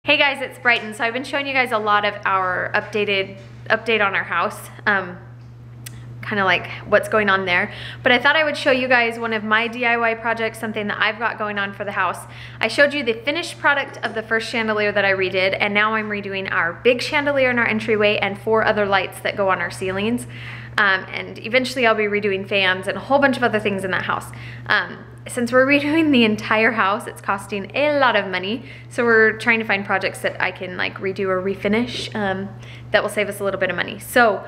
Hey guys, it's Brighton. So I've been showing you guys a lot of our update on our house, kind of like what's going on there. But I thought I would show you guys one of my DIY projects, something that I've got going on for the house. I showed you the finished product of the first chandelier that I redid, and now I'm redoing our big chandelier in our entryway and 4 other lights that go on our ceilings. And eventually I'll be redoing fans and a whole bunch of other things in that house. Since we're redoing the entire house, it's costing a lot of money. So we're trying to find projects that I can like redo or refinish that will save us a little bit of money. So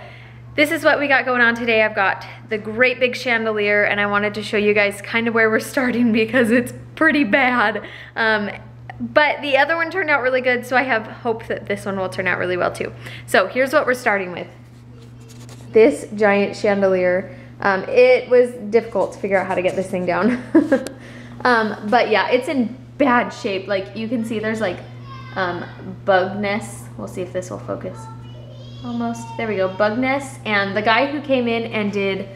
this is what we got going on today. I've got the great big chandelier, and I wanted to show you guys kind of where we're starting because it's pretty bad. But the other one turned out really good, so I have hope that this one will turn out really well too. So here's what we're starting with. This giant chandelier. It was difficult to figure out how to get this thing down. But yeah, it's in bad shape. Like you can see there's like bug nests. We'll see if this will focus. Almost, there we go, bug nests. And the guy who came in and did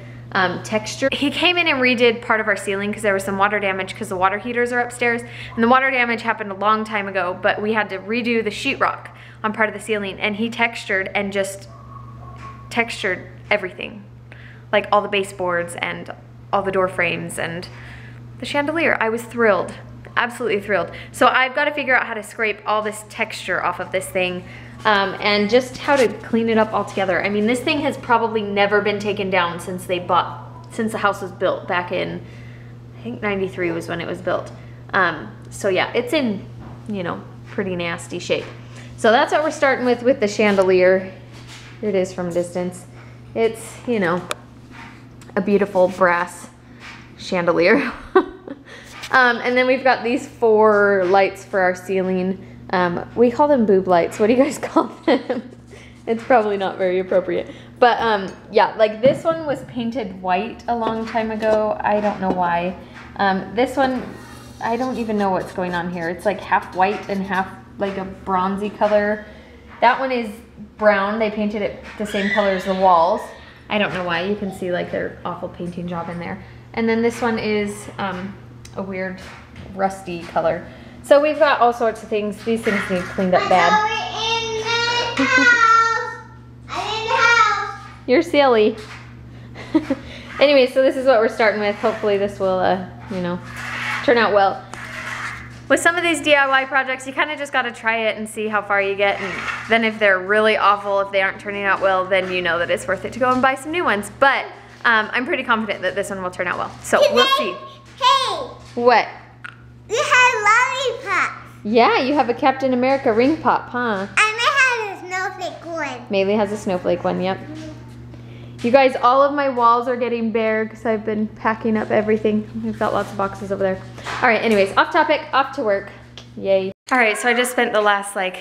texture, he came in and redid part of our ceiling because there was some water damage because the water heaters are upstairs. And the water damage happened a long time ago, but we had to redo the sheetrock on part of the ceiling, and he textured and just textured everything. Like all the baseboards and all the door frames and the chandelier. I was thrilled, absolutely thrilled. So I've got to figure out how to scrape all this texture off of this thing and just how to clean it up all together. I mean, this thing has probably never been taken down since the house was built back in, I think 93 was when it was built. So yeah, it's in, you know, pretty nasty shape. So that's what we're starting with the chandelier. Here it is from a distance. It's, you know, a beautiful brass chandelier. And then we've got these 4 lights for our ceiling. We call them boob lights. What do you guys call them? It's probably not very appropriate. But yeah, like this one was painted white a long time ago. I don't know why. This one, I don't even know what's going on here. It's like half white and half like a bronzy color. That one is brown. They painted it the same color as the walls. I don't know why. You can see like their awful painting job in there. And then this one is a weird rusty color. So we've got all sorts of things. These things need cleaned up bad. I'm in the house. You're silly. Anyway, so this is what we're starting with. Hopefully this will, you know, turn out well. With some of these DIY projects, you kind of just got to try it and see how far you get, and then if they're really awful, if they aren't turning out well, then you know that it's worth it to go and buy some new ones. But I'm pretty confident that this one will turn out well. So we'll see. Hey! What? You have lollipops. Yeah, you have a Captain America ring pop, huh? And I have a snowflake one. Maylee has a snowflake one, yep. You guys, all of my walls are getting bare because I've been packing up everything. We've got lots of boxes over there. All right, anyways, off topic, off to work. Yay. All right, so I just spent the last like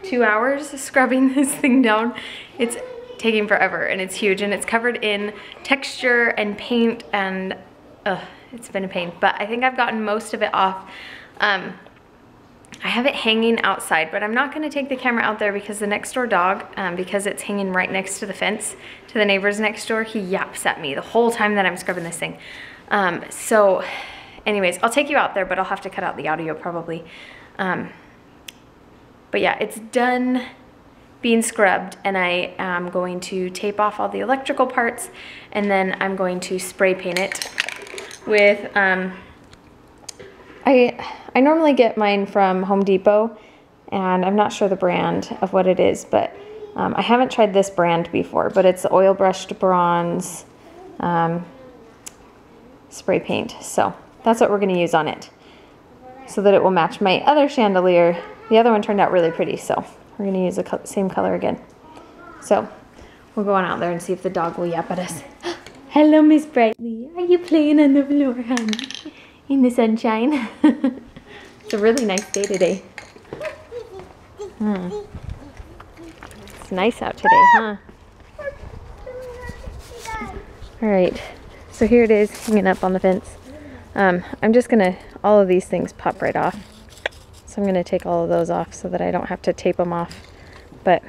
2 hours scrubbing this thing down. It's taking forever and it's huge and it's covered in texture and paint and it's been a pain, but I think I've gotten most of it off. I have it hanging outside, but I'm not gonna take the camera out there because the next door dog, because it's hanging right next to the fence, to the neighbors next door, he yaps at me the whole time that I'm scrubbing this thing. So anyways, I'll take you out there, but I'll have to cut out the audio probably. But yeah, it's done being scrubbed, and I am going to tape off all the electrical parts, and then I'm going to spray paint it with, I normally get mine from Home Depot, and I'm not sure the brand of what it is, but I haven't tried this brand before, but it's the oil brushed bronze spray paint. So that's what we're going to use on it so that it will match my other chandelier. The other one turned out really pretty, so we're going to use the same color again. So we'll go on out there and see if the dog will yap at us. Hello, Miss Brightly. Are you playing on the floor, honey? In the sunshine? It's a really nice day today. It's nice out today, huh? Alright, so here it is hanging up on the fence. I'm just gonna, all of these things pop right off. So I'm gonna take all of those off so that I don't have to tape them off. But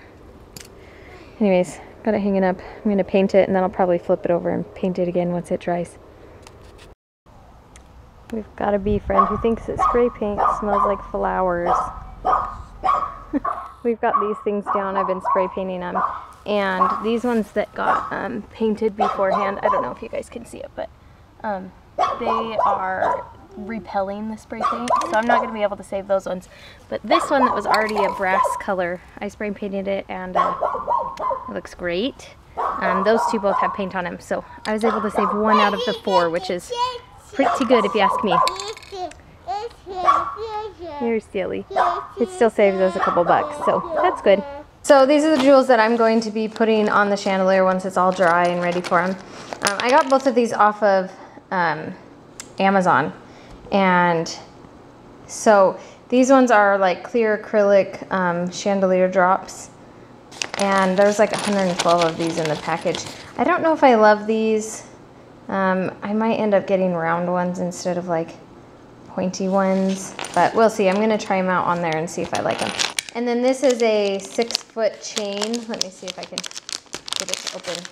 anyways, got it hanging up. I'm gonna paint it and then I'll probably flip it over and paint it again once it dries. We've got a bee friend who thinks that spray paint smells like flowers. we've got these things down. I've been spray painting them. And these ones that got painted beforehand, I don't know if you guys can see it, but they are repelling the spray paint. So I'm not going to be able to save those ones. But this one that was already a brass color, I spray painted it and it looks great. Those two both have paint on them. So I was able to save 1 out of the 4, which is pretty good if you ask me. You're silly. It still saves us a couple bucks, so that's good. So these are the jewels that I'm going to be putting on the chandelier once it's all dry and ready for them. I got both of these off of Amazon, and so these ones are like clear acrylic chandelier drops, and there's like 112 of these in the package. I don't know if I love these. I might end up getting round ones instead of like pointy ones, but we'll see. I'm gonna try them out on there and see if I like them. And then this is a 6-foot chain. Let me see if I can get it to open.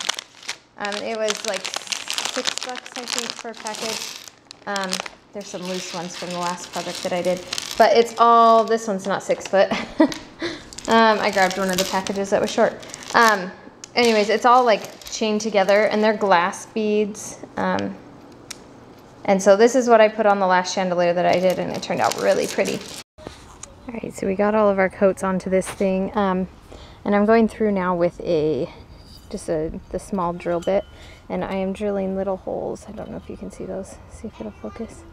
It was like $6, I think, for a package. There's some loose ones from the last project that I did, but it's all, this one's not 6 foot. I grabbed one of the packages that was short. Anyways, it's all like chained together, and they're glass beads. And so this is what I put on the last chandelier that I did, and it turned out really pretty. All right, so we got all of our coats onto this thing, and I'm going through now with the small drill bit, and I am drilling little holes. I don't know if you can see those. See if it'll focus.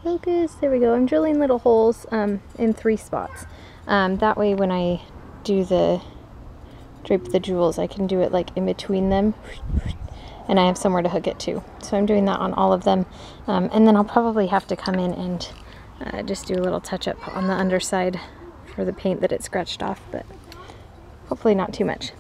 Focus, there we go. I'm drilling little holes in 3 spots. That way when I do drape the jewels, I can do it like in between them, and I have somewhere to hook it to. So I'm doing that on all of them, and then I'll probably have to come in and just do a little touch-up on the underside for the paint that it scratched off, but hopefully not too much.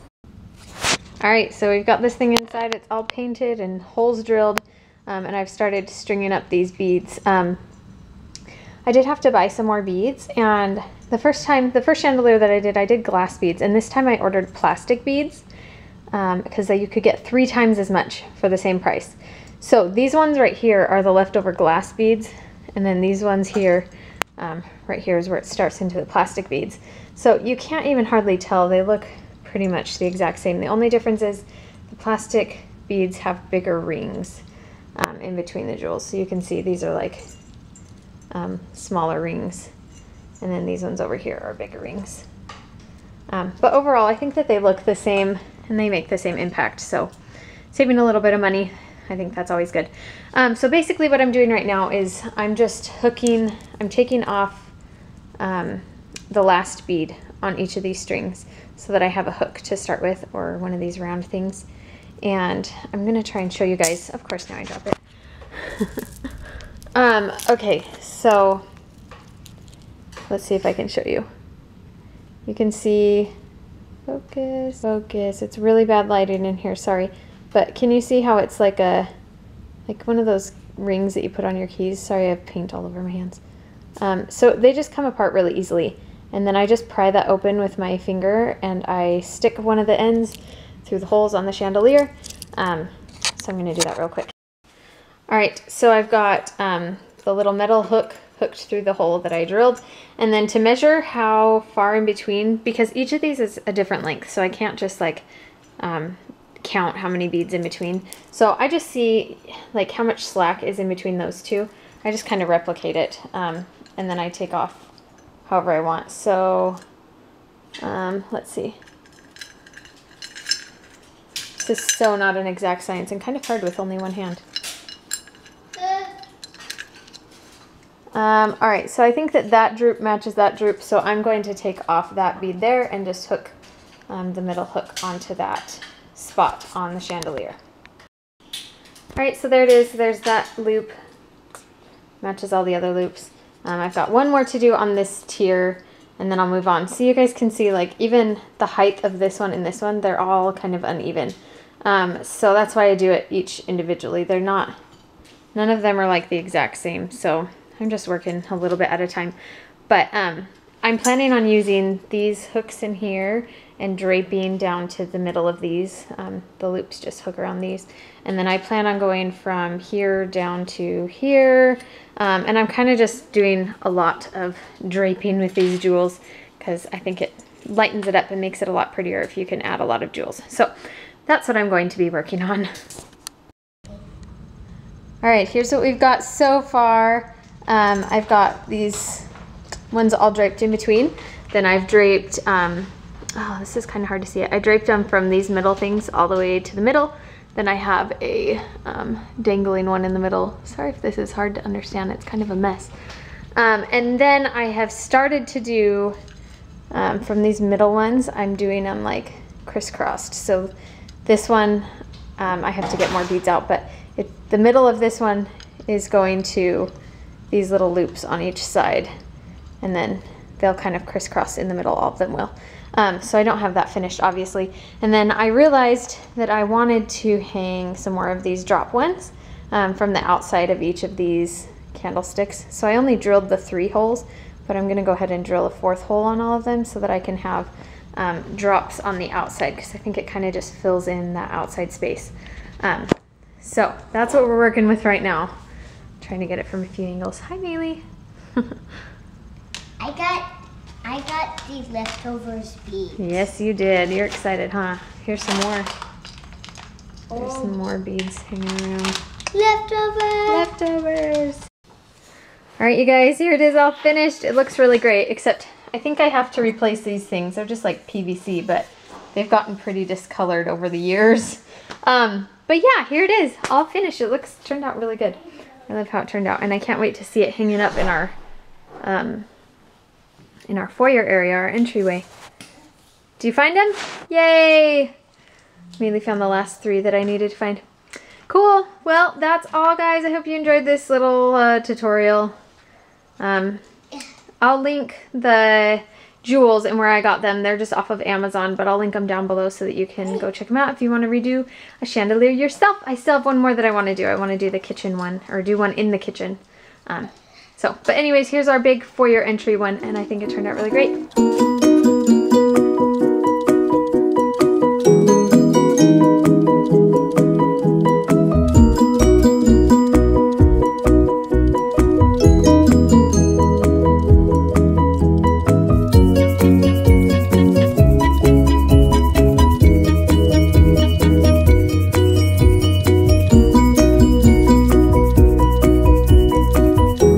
All right, so we've got this thing inside. It's all painted and holes drilled, and I've started stringing up these beads. I did have to buy some more beads, and the first chandelier that I did glass beads, and this time I ordered plastic beads because you could get 3 times as much for the same price. So these ones right here are the leftover glass beads, and then these ones here, right here is where it starts into the plastic beads. So you can't even hardly tell. They look pretty much the exact same. The only difference is the plastic beads have bigger rings in between the jewels. So you can see these are like smaller rings, and then these ones over here are bigger rings. But overall, I think that they look the same and they make the same impact. So saving a little bit of money, I think that's always good. So basically what I'm doing right now is I'm taking off the last bead on each of these strings so that I have a hook to start with, or one of these round things. And I'm gonna try and show you guys. Of course, now I drop it. Okay, so let's see if I can show you. You can see, focus, it's really bad lighting in here, sorry. But can you see how it's like one of those rings that you put on your keys? Sorry, I have paint all over my hands. So they just come apart really easily. And then I just pry that open with my finger, and I stick one of the ends through the holes on the chandelier. So I'm gonna do that real quick. All right, so I've got the little metal hook hooked through the hole that I drilled. And then to measure how far in between, because each of these is a different length, so I can't just like count how many beads in between. So I just see like how much slack is in between those two. I just kind of replicate it, and then I take off however I want. So let's see. This is so not an exact science and kind of hard with only one hand. All right, so I think that droop matches that droop, so I'm going to take off that bead there and just hook the middle hook onto that spot on the chandelier. All right, so there it is. There's that loop. Matches all the other loops. I've got one more to do on this tier, and then I'll move on. So you guys can see, like, even the height of this one and this one, they're all kind of uneven. So that's why I do it each individually. They're not, none of them are like the exact same. So I'm just working a little bit at a time. But I'm planning on using these hooks in here and draping down to the middle of these. The loops just hook around these. And then I plan on going from here down to here. And I'm kind of just doing a lot of draping with these jewels because I think it lightens it up and makes it a lot prettier if you can add a lot of jewels. So that's what I'm going to be working on. All right, here's what we've got so far. I've got these ones all draped in between. Then I've draped, oh, this is kind of hard to see it. I draped them from these middle things all the way to the middle. Then I have a dangling one in the middle. Sorry if this is hard to understand, it's kind of a mess. And then I have started to do, from these middle ones, I'm doing them like crisscrossed. So this one, I have to get more beads out, but the middle of this one is going to these little loops on each side, and then they'll kind of crisscross in the middle, all of them will. So I don't have that finished, obviously. And then I realized that I wanted to hang some more of these drop ones from the outside of each of these candlesticks. So I only drilled the 3 holes, but I'm gonna go ahead and drill a 4th hole on all of them so that I can have drops on the outside, because I think it kind of just fills in that outside space. So that's what we're working with right now. Trying to get it from a few angles. Hi, Bailey. I got these leftovers beads. Yes, you did. You're excited, huh? Here's some more. There's some more beads hanging around. Leftovers. All right, you guys, here it is all finished. It looks really great, except I think I have to replace these things. They're just like PVC, but they've gotten pretty discolored over the years. But yeah, here it is, all finished. It turned out really good. I love how it turned out, and I can't wait to see it hanging up in our foyer area, our entryway. Do you find them? Yay! Mainly found the last 3 that I needed to find. Cool. Well, that's all, guys. I hope you enjoyed this little tutorial. I'll link the jewels and where I got them. They're just off of Amazon, but I'll link them down below so that you can go check them out if you want to redo a chandelier yourself. I still have one more that I want to do. I want to do the kitchen one, or do one in the kitchen. But anyways, here's our big foyer entry one, and I think it turned out really great.